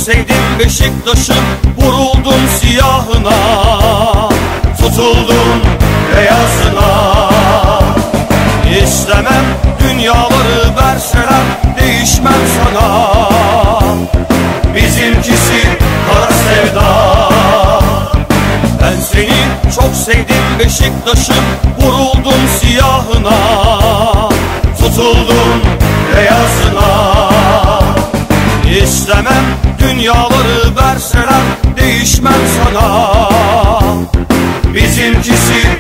sevdim Beşiktaş'ın, vuruldum siyahına, tutuldum beyazına. İstemem dünyaları verseler, değişmem sana. Bizimkisi kara sevda. Ben seni çok sevdim Beşiktaş'ın, vuruldum siyahına, tutuldum beyazına. İstemem dünyaları verseler, değişmem sana. Bizimkisi